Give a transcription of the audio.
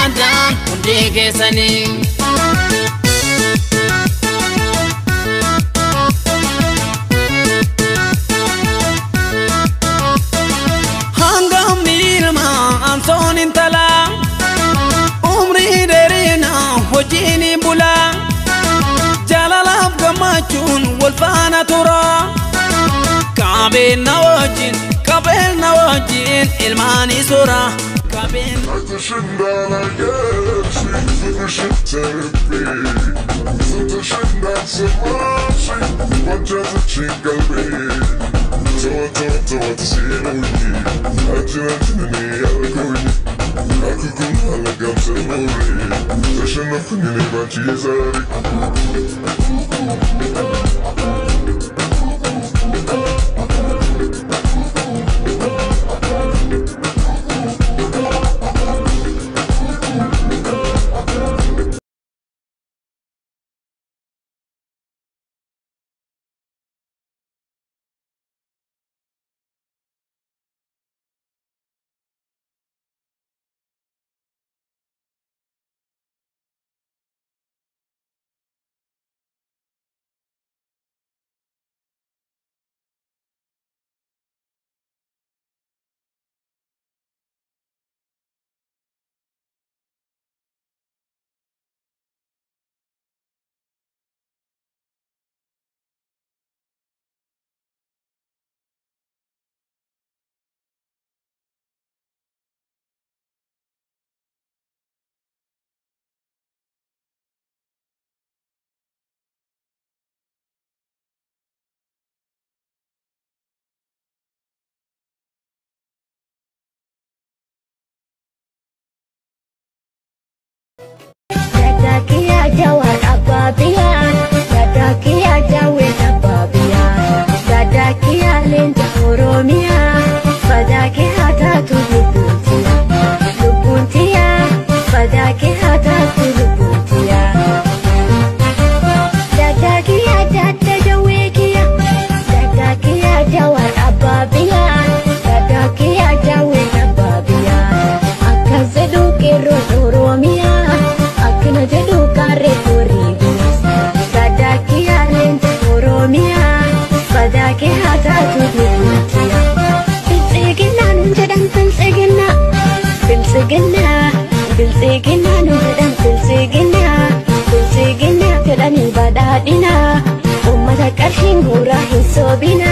Adam hundi keessani Hangam nilma anson intala Umri derina hojini bula Jalalaf gamachun walfana tura Kabel nawajin ilmani sura Kabel Atışından gelsin Fırışıp terapi Satışından savaşı Bacası için kalbi Tova tisiroyi Acılatını yarkoyi Aku kulhala gamsa mori Taşanafını ne bançı yazari Jawar ababian Dadakia jawin ababian Dadakia linta oromia Fadaki hatatu lubuntia Fadaki hatatu lubuntia Dadakia dadajawikia Dadakia jawar ababian Dadakia jawin ababian Akazedu kirun oromia Akina jadu kare koribus Dadakia lente oromia Fadaki hatatu lubuntia Bilsigina nunjadan bilsigina Bilsigina Bilsigina nunjadan bilsigina Bilsigina jedhani badhaadhina Ummata qarshiin guuraa hin soobina